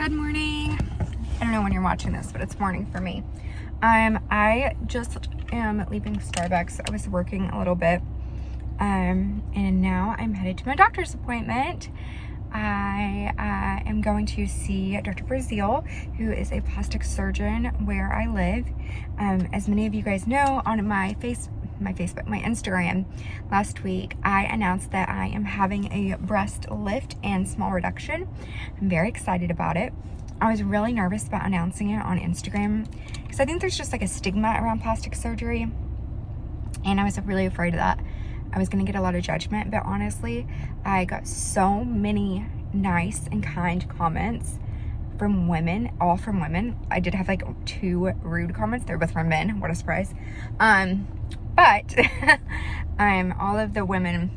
Good morning. I don't know when you're watching this, but it's morning for me. I just am leaving Starbucks. I was working a little bit, and now I'm headed to my doctor's appointment. I am going to see Dr. Brazil, who is a plastic surgeon where I live. As many of you guys know, on my Instagram last week, I announced that I am having a breast lift and small reduction. I'm very excited about it. I was really nervous about announcing it on Instagram because I think there's just like a stigma around plastic surgery, and I was really afraid of that. I was gonna get a lot of judgment, but honestly, I got so many nice and kind comments from women, all from women. I did have like 2 rude comments. They were both from men. What a surprise. But all of the women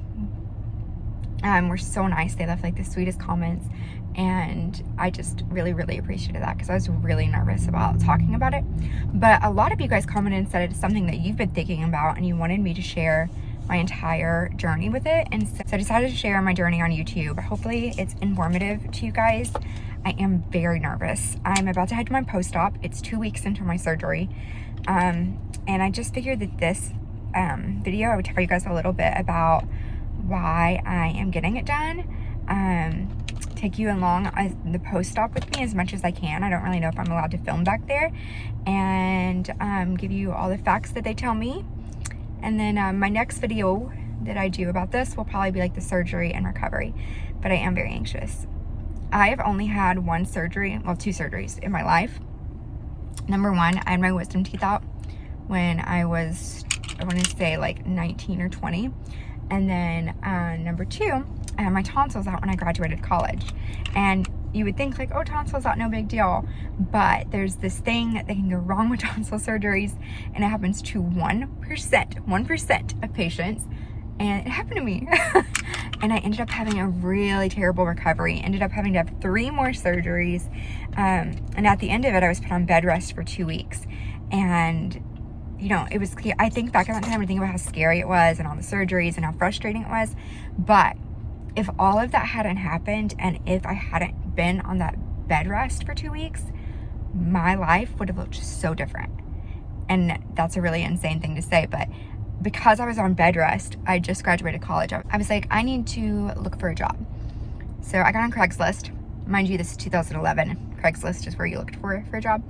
were so nice. They left like the sweetest comments, and I just really appreciated that because I was really nervous about talking about it. But a lot of you guys commented and said it's something that you've been thinking about and you wanted me to share my entire journey with it, and so I decided to share my journey on YouTube. Hopefully it's informative to you guys. I am very nervous. I'm about to head to my post-op. It's 2 weeks into my surgery, and I just figured that this video, I would tell you guys a little bit about why I am getting it done, take you along the post-op with me as much as I can. I don't really know if I'm allowed to film back there, and give you all the facts that they tell me. And then my next video that I do about this will probably be like the surgery and recovery, but I am very anxious. I have only had 1 surgery, well, 2 surgeries in my life. Number 1, I had my wisdom teeth out when I was, I want to say like 19 or 20. And then number 2, I had my tonsils out when I graduated college. And you would think like, oh, tonsils out, no big deal. But there's this thing that can go wrong with tonsil surgeries, and it happens to 1% of patients. And it happened to me. And I ended up having a really terrible recovery. Ended up having to have 3 more surgeries. And at the end of it, I was put on bed rest for 2 weeks. And you know, it was, I think back at that time, I think about how scary it was and all the surgeries and how frustrating it was. But if all of that hadn't happened, and if I hadn't been on that bed rest for 2 weeks, my life would have looked so different. And that's a really insane thing to say, but because I was on bed rest, I just graduated college, I was like, I need to look for a job. So I got on Craigslist. Mind you, this is 2011. Craigslist is where you looked for a job.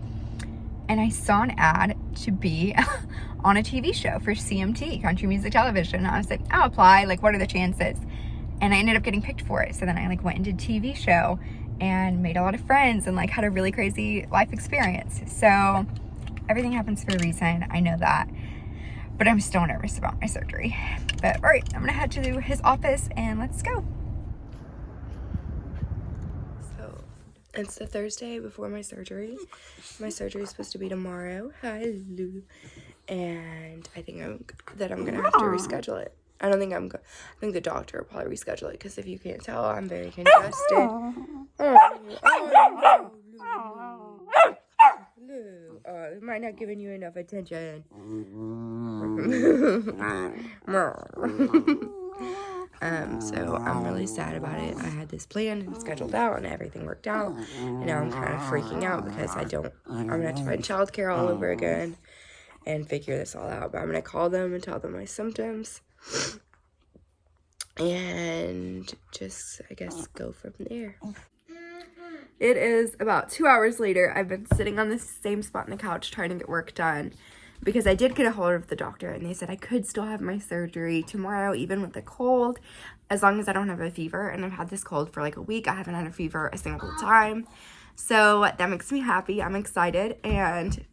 And I saw an ad to be on a TV show for CMT, Country Music Television. And I was like, I'll apply. Like, what are the chances? And I ended up getting picked for it. So then I like went into TV show and made a lot of friends and like had a really crazy life experience. So everything happens for a reason. I know that. But I'm still nervous about my surgery. But all right, I'm gonna head to his office and let's go. It's the Thursday before my surgery. My surgery is supposed to be tomorrow. Hello. And I think I'm gonna have to reschedule it. I don't think I think the doctor will probably reschedule it because if you can't tell, I'm very congested. Am I not giving you enough attention? So I'm really sad about it. I had this planned and scheduled out and everything worked out. And now I'm kind of freaking out because I'm gonna have to find childcare all over again and figure this all out. But I'm gonna call them and tell them my symptoms and just, I guess, go from there. It is about 2 hours later. I've been sitting on the same spot on the couch trying to get work done because I did get a hold of the doctor and they said I could still have my surgery tomorrow, even with the cold, as long as I don't have a fever. And I've had this cold for like a week. I haven't had a fever a single time. So that makes me happy. I'm excited. And,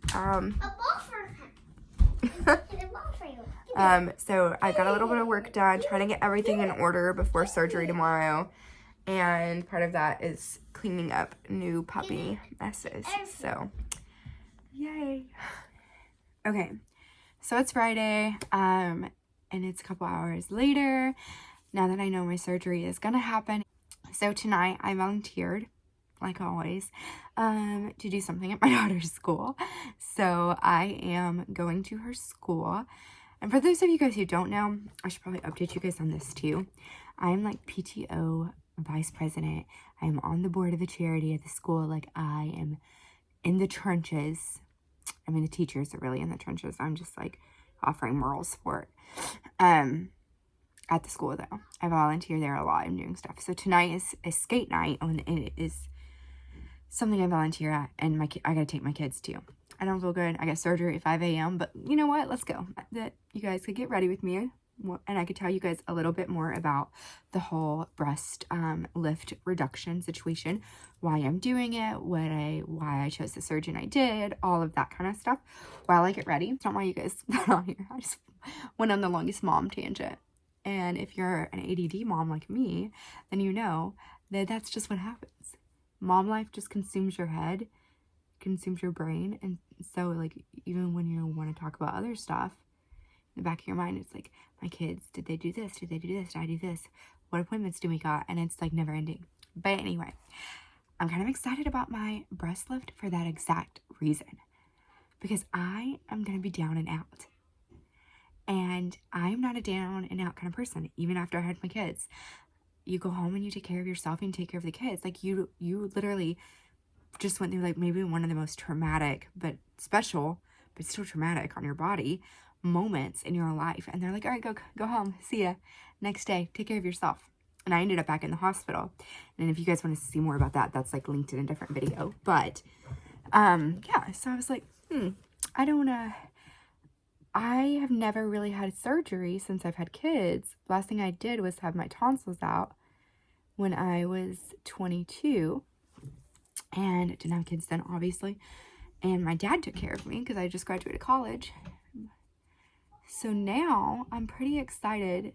so I got a little bit of work done, trying to get everything in order before surgery tomorrow. And part of that is cleaning up new puppy messes. So, yay. Okay, so it's Friday, and it's a couple hours later, now that I know my surgery is gonna happen. So tonight, I volunteered, like always, to do something at my daughter's school. So I am going to her school, and for those of you guys who don't know, I should probably update you guys on this too. I'm like PTO vice president. I'm on the board of a charity at the school. Like, I am in the trenches. I mean, the teachers are really in the trenches. I'm just like offering moral support. At the school though, I volunteer there a lot. I'm doing stuff. So tonight is a skate night, and it is something I volunteer at, and I gotta take my kids to. I don't feel good. I got surgery at 5 a.m., but you know what? Let's go. That you guys could get ready with me, and I could tell you guys a little bit more about the whole breast lift reduction situation, why I'm doing it, why I chose the surgeon I did, all of that kind of stuff while I get ready. It's not why you guys got on here. I just went on the longest mom tangent. And if you're an ADD mom like me, then you know that that's just what happens. Mom life just consumes your head, consumes your brain. And so, like, even when you want to talk about other stuff, in the back of your mind, it's like, my kids, did they do this? Did they do this? Did I do this? What appointments do we got? And it's like never ending. But anyway, I'm kind of excited about my breast lift for that exact reason. Because I am going to be down and out. And I'm not a down and out kind of person, even after I had my kids. You go home and you take care of yourself and you take care of the kids. Like, you literally just went through, like, maybe one of the most traumatic, but special, but still traumatic on your body moments in your life. And they're like, all right, go home. See ya next day. Take care of yourself. And I ended up back in the hospital. And if you guys want to see more about that, that's like linked in a different video. But, yeah, so I was like, I have never really had surgery since I've had kids. Last thing I did was have my tonsils out when I was 22. And didn't have kids then, obviously. And my dad took care of me because I just graduated college. So now I'm pretty excited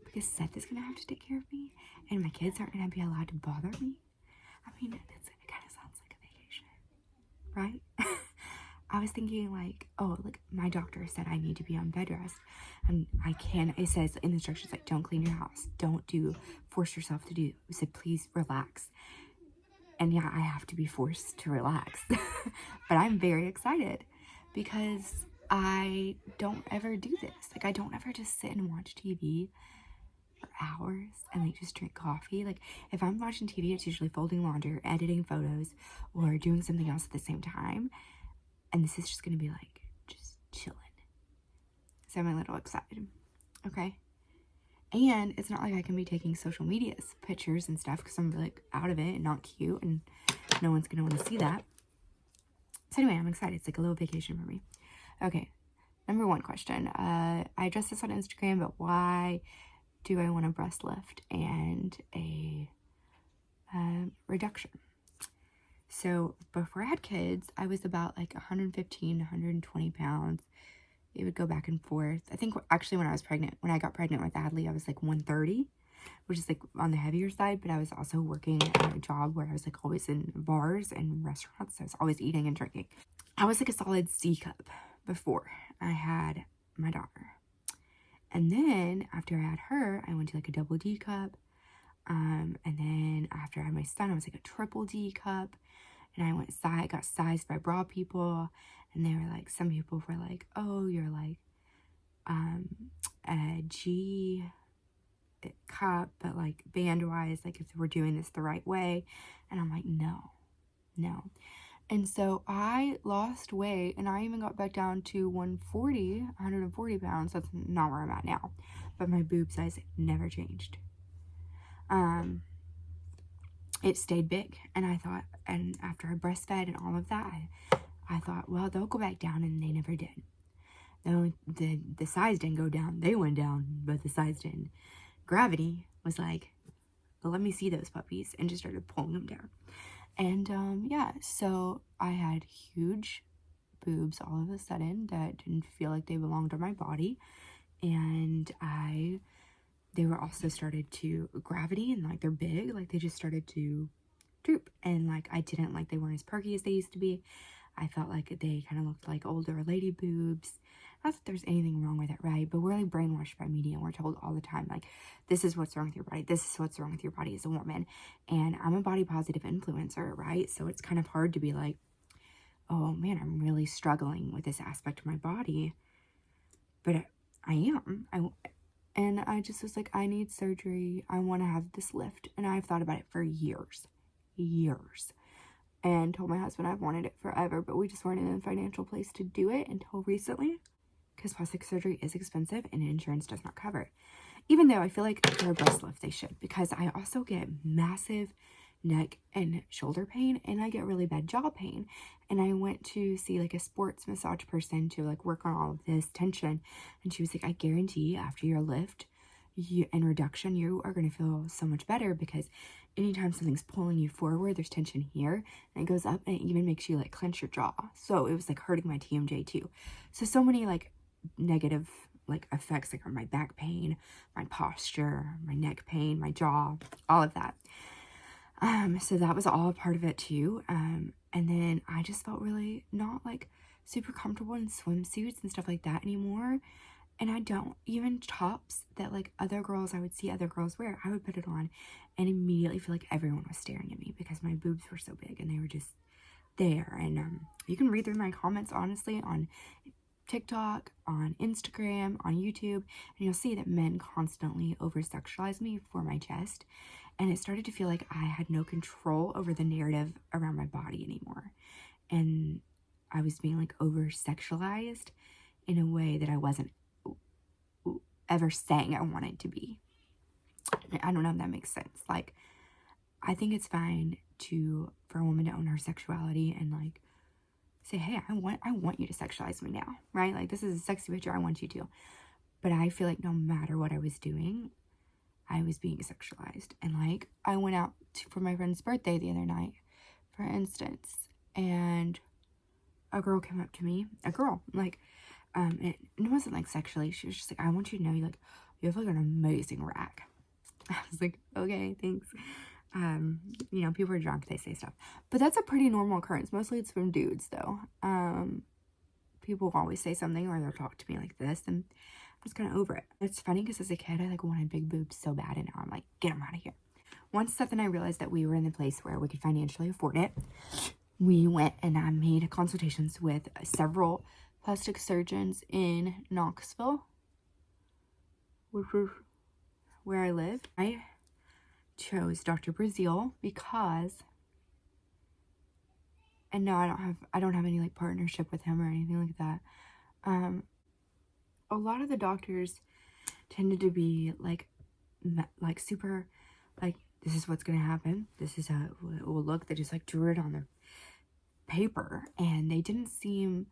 because Seth is going to have to take care of me. And my kids aren't going to be allowed to bother me. I mean, it kind of sounds like a vacation, right? I was thinking, like, oh, like, my doctor said I need to be on bed rest. And it says in the instructions, like, don't clean your house. Don't force yourself to do. It said, please relax. And yeah, I have to be forced to relax. But I'm very excited because I don't ever do this. Like, I don't ever just sit and watch TV for hours and, like, just drink coffee. Like, if I'm watching TV, it's usually folding laundry or editing photos or doing something else at the same time. And this is just going to be, like, just chilling. So I'm a little excited. Okay. And it's not like I can be taking social media pictures and stuff because I'm, like, out of it and not cute. And no one's going to want to see that. So anyway, I'm excited. It's like a little vacation for me. Okay. Number one question. I addressed this on Instagram, but why do I want a breast lift and a reduction? So before I had kids, I was about like 115, 120 pounds. It would go back and forth. I think actually when I got pregnant with Adley, I was like 130, which is like on the heavier side, but I was also working at a job where I was like always in bars and restaurants. So I was always eating and drinking. I was like a solid C cup before I had my daughter. And then after I had her, I went to like a double D cup. And then after I had my son, I was like a triple D cup. And I got sized by bra people, and they were like, some people were like, oh, you're like a G cup, but like band wise, like if we're doing this the right way. And I'm like, no. And so I lost weight, and I even got back down to 140 pounds. That's not where I'm at now, but my boob size never changed. It stayed big, and I thought, and after I breastfed and all of that, I thought, well, they'll go back down, and they never did. The size didn't go down. They went down, but the size didn't. Gravity was like, well, let me see those puppies, and just started pulling them down. And yeah, so I had huge boobs all of a sudden that didn't feel like they belonged on my body, and they were also started to gravity, and like they're big, like they just started to droop, and like I didn't like, they weren't as perky as they used to be. I felt like they kind of looked like older lady boobs. Not that there's anything wrong with it, right? But we're like brainwashed by media, and we're told all the time, like, this is what's wrong with your body. This is what's wrong with your body as a woman. And I'm a body positive influencer, right? So it's kind of hard to be like, oh man, I'm really struggling with this aspect of my body. But I am. And I just was like, I need surgery. I want to have this lift. And I've thought about it for years. And told my husband I've wanted it forever, but we just weren't in a financial place to do it until recently, because plastic surgery is expensive and insurance does not cover it. Even though I feel like for a breast lift they should, because I also get massive neck and shoulder pain, and I get really bad jaw pain. And I went to see like a sports massage person to like work on all of this tension, and she was like, I guarantee after your lift and reduction, you are going to feel so much better, because anytime something's pulling you forward, there's tension here, and it goes up, and it even makes you like clench your jaw. So it was like hurting my TMJ too. So many like negative like effects, like on my back pain, my posture, my neck pain, my jaw, all of that. So that was all a part of it too. And then I just felt really not like super comfortable in swimsuits and stuff like that anymore. And I don't, even tops that like other girls, I would see other girls wear, I would put it on and immediately feel like everyone was staring at me because my boobs were so big and they were just there. And you can read through my comments, honestly, on TikTok, on Instagram, on YouTube, and you'll see that men constantly over-sexualize me for my chest. And it started to feel like I had no control over the narrative around my body anymore. And I was being like over-sexualized in a way that I wasn't ever saying I wanted to be. I don't know if that makes sense. Like, I think it's fine for a woman to own her sexuality and like say, hey, I want you to sexualize me now, right? Like, this is a sexy picture, I want you to. But I feel like no matter what I was doing, I was being sexualized. And like, I went out for my friend's birthday the other night, for instance, and a girl came up to me, and it wasn't like sexually. She was just like, I want you to know, you have like an amazing rack. I was like, okay, thanks. You know, people are drunk, they say stuff, but that's a pretty normal occurrence. Mostly it's from dudes though. People always say something, or they'll talk to me like this, and I'm just kind of over it. It's funny because as a kid, I like wanted big boobs so bad, and now I'm like, get them out of here. Once Seth and I realized that we were in the place where we could financially afford it, we went and I made consultations with several plastic surgeons in Knoxville, which is where I live. I chose Dr. Brazil because, and no, I don't have any like partnership with him or anything like that. A lot of the doctors tended to be like super, like, this is what's gonna happen, this is how it will look. They just like drew it on the paper, and they didn't seem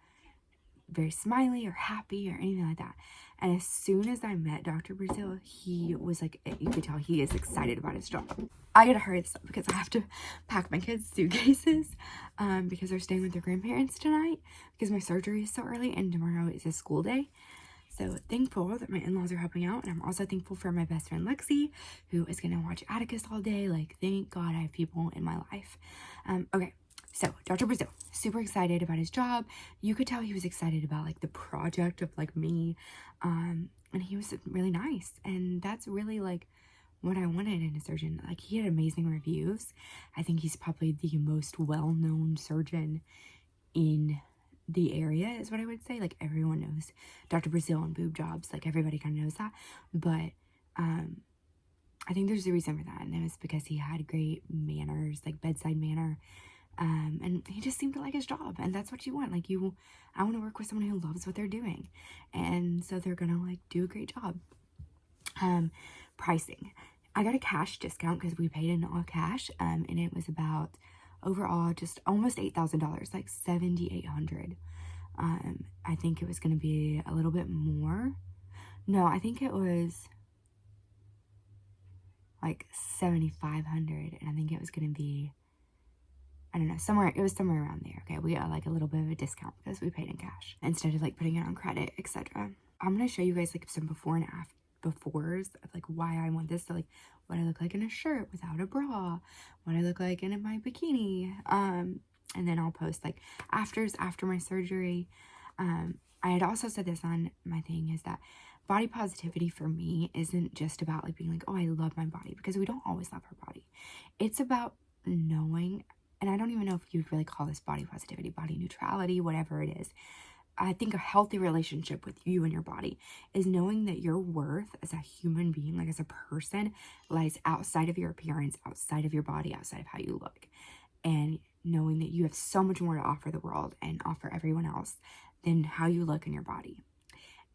very smiley or happy or anything like that. And as soon as I met Dr. Brazil, he was like, you could tell he is excited about his job. I gotta hurry this up because I have to pack my kids' suitcases because they're staying with their grandparents tonight because my surgery is so early and tomorrow is a school day. So thankful that my in-laws are helping out, and I'm also thankful for my best friend Lexi, who is gonna watch Atticus all day. Like, thank God I have people in my life. Okay. So Dr. Brazil, super excited about his job. You could tell he was excited about like the project of like me. And he was really nice. And that's really like what I wanted in a surgeon. Like, he had amazing reviews. I think he's probably the most well-known surgeon in the area, is what I would say. Like, everyone knows Dr. Brazil and boob jobs. Like, everybody kind of knows that. But I think there's a reason for that. And it was because he had great manners, like bedside manner. And he just seemed to like his job, and that's what you want. Like, I want to work with someone who loves what they're doing, and so they're gonna like do a great job. Pricing, I got a cash discount because we paid in all cash, and it was about overall just almost $8,000, like $7,800. I think it was gonna be a little bit more. No, I think it was like $7,500, and I think it was gonna be, I don't know, it was somewhere around there. Okay, we got like a little bit of a discount because we paid in cash instead of like putting it on credit, etc. I'm gonna show you guys like some before and befores of like why I want this. So like what I look like in a shirt without a bra, what I look like in my bikini, and then I'll post like afters after my surgery. I had also said this on my thing, is that body positivity for me isn't just about like being like, oh, I love my body, because we don't always love our body. It's about knowing, and I don't even know if you'd really call this body positivity, body neutrality, whatever it is, I think a healthy relationship with you and your body is knowing that your worth as a human being, like as a person, lies outside of your appearance, outside of your body, outside of how you look. And knowing that you have so much more to offer the world and offer everyone else than how you look in your body.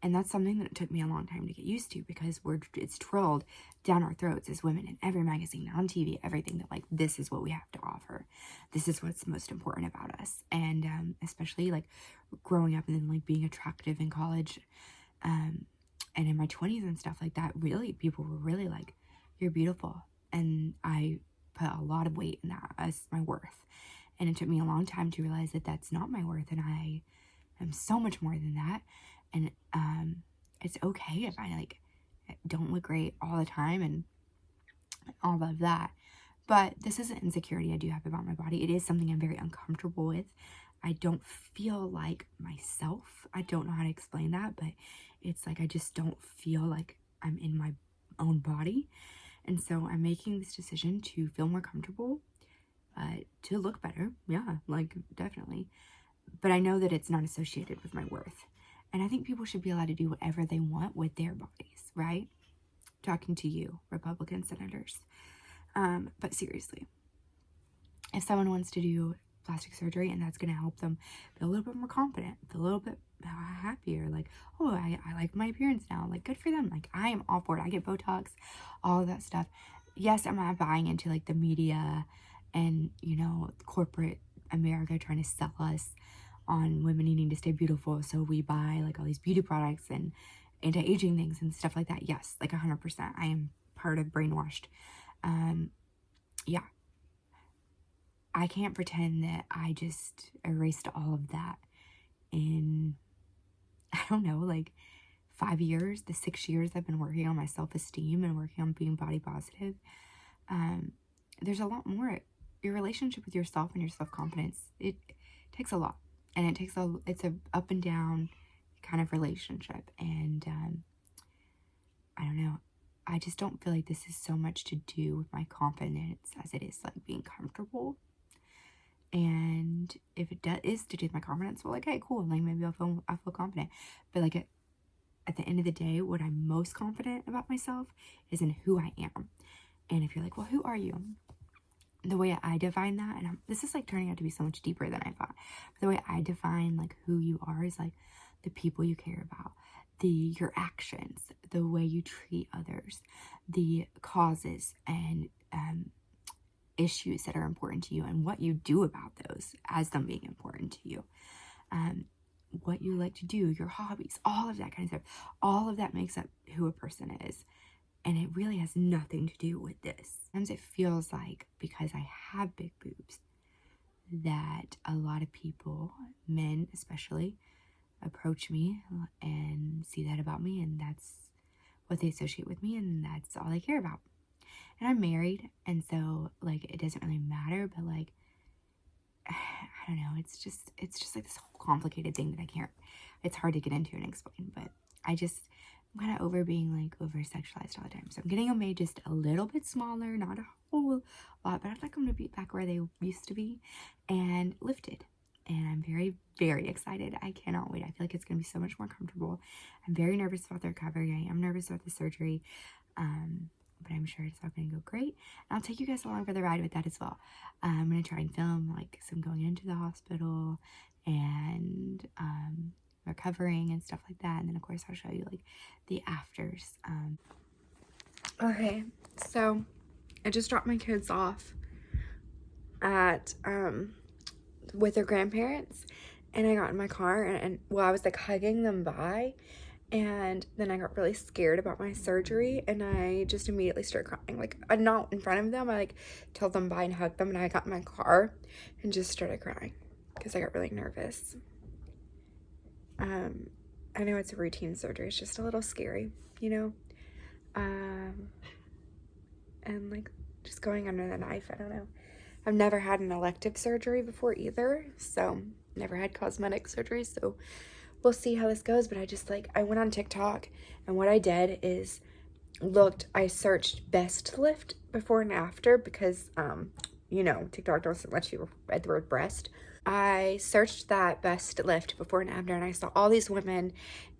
And that's something that took me a long time to get used to, because it's drilled down our throats as women in every magazine, on TV, everything, that like, this is what we have to offer. This is what's most important about us. And especially like growing up and then like being attractive in college and in my 20s and stuff like that, really, people were really like, you're beautiful. And I put a lot of weight in that as my worth. And it took me a long time to realize that that's not my worth, and I am so much more than that. And it's okay if I like don't look great all the time and all of that. But this is an insecurity I do have about my body. It is something I'm very uncomfortable with. I don't feel like myself. I don't know how to explain that, but it's like I just don't feel like I'm in my own body. And so I'm making this decision to feel more comfortable, to look better. Yeah, like definitely. But I know that it's not associated with my worth. And I think people should be allowed to do whatever they want with their bodies, right? Talking to you, Republican senators. But seriously, if someone wants to do plastic surgery and that's going to help them feel a little bit more confident, feel a little bit happier, like, oh, I like my appearance now, like, good for them. Like, I am all for it. I get Botox, all of that stuff. Yes, I'm not buying into like the media and, you know, corporate America trying to sell us on women needing to stay beautiful, so we buy like all these beauty products and anti-aging things and stuff like that. Yes, like 100%. I am part of brainwashed. Yeah. I can't pretend that I just erased all of that in, I don't know, like 5 years, the 6 years I've been working on my self-esteem and working on being body positive. There's a lot more. Your relationship with yourself and your self-confidence, it takes a lot. And it's a up and down kind of relationship. And I don't know. I just don't feel like this is so much to do with my confidence as it is like being comfortable. And if it is to do with my confidence, well, like, okay, cool. Like maybe I'll feel confident. But like at the end of the day, what I'm most confident about myself is in who I am. And if you're like, well, who are you? The way I define that, and this is like turning out to be so much deeper than I thought. The way I define like who you are is like the people you care about, your actions, the way you treat others, the causes and issues that are important to you, and what you do about those as them being important to you. What you like to do, your hobbies, all of that kind of stuff. All of that makes up who a person is. And it really has nothing to do with this. Sometimes it feels like because I have big boobs that a lot of people, men especially, approach me and see that about me, and that's what they associate with me, and that's all they care about. And I'm married, and so like it doesn't really matter, but like I don't know, it's just like this whole complicated thing that it's hard to get into and explain, but I'm kind of over being like over sexualized all the time. So I'm getting them made just a little bit smaller, not a whole lot, but I'd like them to be back where they used to be and lifted. And I'm very, very excited. I cannot wait. I feel like it's going to be so much more comfortable. I'm very nervous about the recovery. I am nervous about the surgery. But I'm sure it's all going to go great. And I'll take you guys along for the ride with that as well. I'm going to try and film like some going into the hospital and recovering and stuff like that. And then of course I'll show you like the afters. Okay, so I just dropped my kids off at with their grandparents, and I got in my car and I was like hugging them bye, and then I got really scared about my surgery, and I just immediately started crying. Like, not in front of them, I like told them bye and hugged them, and I got in my car and just started crying because I got really nervous. I know it's a routine surgery, it's just a little scary, you know? And like just going under the knife, I don't know. I've never had an elective surgery before either, so never had cosmetic surgery, so we'll see how this goes. But I went on TikTok, and what I did is I searched Breastlift before and after, because you know, TikTok doesn't let you write the word breast. I searched that best lift before and after, and I saw all these women,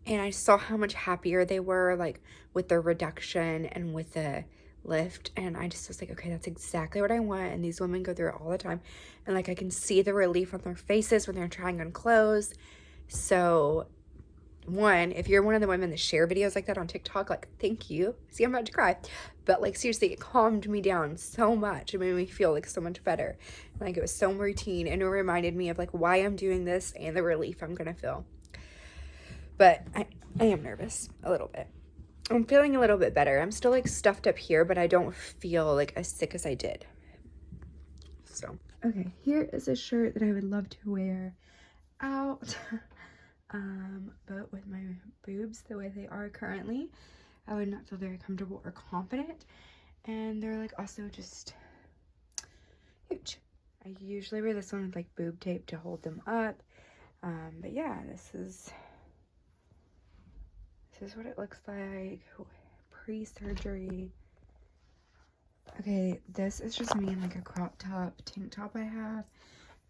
and I saw how much happier they were, like, with the reduction and with the lift, and I just was like, okay, that's exactly what I want. And these women go through it all the time, and like I can see the relief on their faces when they're trying on clothes. So one, if you're one of the women that share videos like that on TikTok, like, thank you. See, I'm about to cry. But, like, seriously, it calmed me down so much. It made me feel, like, so much better. Like, it was so routine, and it reminded me of, like, why I'm doing this and the relief I'm gonna feel. But I am nervous a little bit. I'm feeling a little bit better. I'm still, like, stuffed up here, but I don't feel, like, as sick as I did. So, okay, here is a shirt that I would love to wear out. But with my boobs the way they are currently, I would not feel very comfortable or confident. And they're like also just huge. I usually wear this one with like boob tape to hold them up. But yeah, this is what it looks like pre-surgery. Okay, this is just me in like a crop top tank top I have,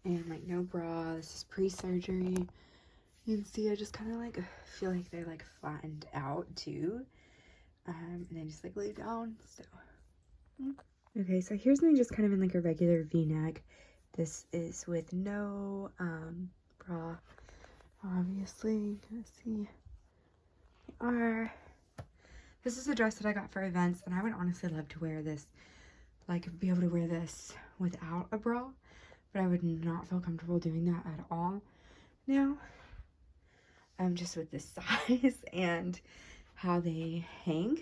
and like no bra. This is pre-surgery. You can see I just kind of like feel like they're like flattened out too, and then just like lay down. So okay, so here's me just kind of in like a regular v-neck. This is with no bra, obviously. You can see this is a dress that I got for events, and I would honestly love to wear this, like be able to wear this without a bra, but I would not feel comfortable doing that at all now. Just with this size and how they hang.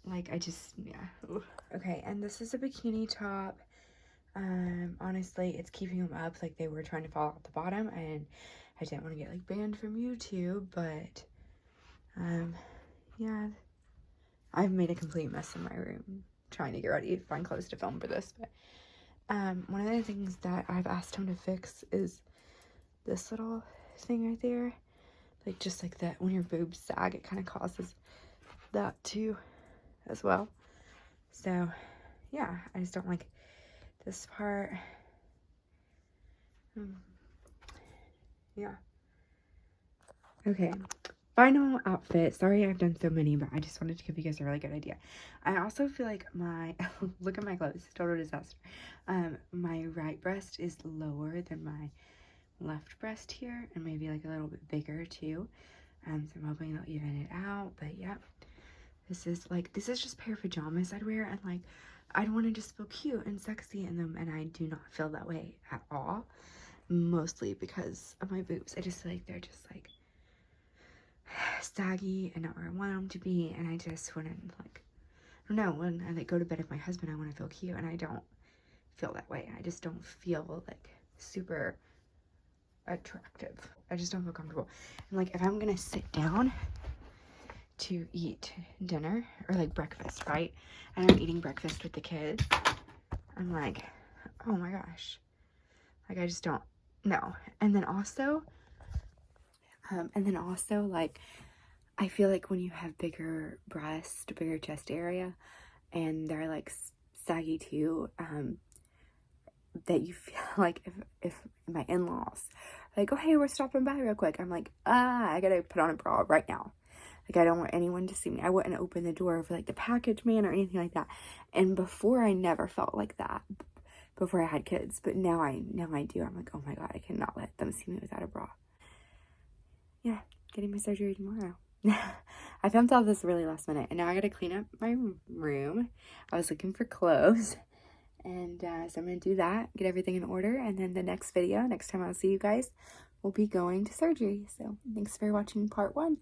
Like I just, yeah. Ooh. Okay, and this is a bikini top. Honestly, it's keeping them up, like they were trying to fall out the bottom, and I didn't want to get like banned from YouTube, but yeah, I've made a complete mess in my room trying to get ready to find clothes to film for this. But one of the things that I've asked him to fix is this little thing right there, like just like that when your boobs sag, it kind of causes that too as well. So yeah, I just don't like this part. Yeah. Okay, final outfit. Sorry I've done so many, but I just wanted to give you guys a really good idea. I also feel like my look at my clothes, total disaster. My right breast is lower than my left breast here, and maybe like a little bit bigger too. So I'm hoping they'll even it out. But yeah, this is just a pair of pajamas I'd wear, and like I'd want to just feel cute and sexy in them, and I do not feel that way at all. Mostly because of my boobs. I just feel like they're just like saggy and not where I want them to be, and I just wouldn't like, I don't know, when I like go to bed with my husband I want to feel cute, and I don't feel that way. I just don't feel like super attractive. I just don't feel comfortable. And like if I'm gonna sit down to eat dinner or like breakfast, right, and I'm eating breakfast with the kids, I'm like, oh my gosh, like I just don't know. And then also like I feel like when you have bigger breast, bigger chest area, and they're like saggy too, that you feel like if my in-laws are like, oh hey, we're stopping by real quick, I'm like, I gotta put on a bra right now. Like I don't want anyone to see me. I wouldn't open the door for like the package man or anything like that. And before I never felt like that before I had kids, but now I do. I'm like, oh my god, I cannot let them see me without a bra. Yeah, getting my surgery tomorrow. I filmed all this really last minute, and now I gotta clean up my room. I was looking for clothes, and so I'm gonna do that, get everything in order, and then the next time I'll see you guys, we'll be going to surgery. So thanks for watching part 1.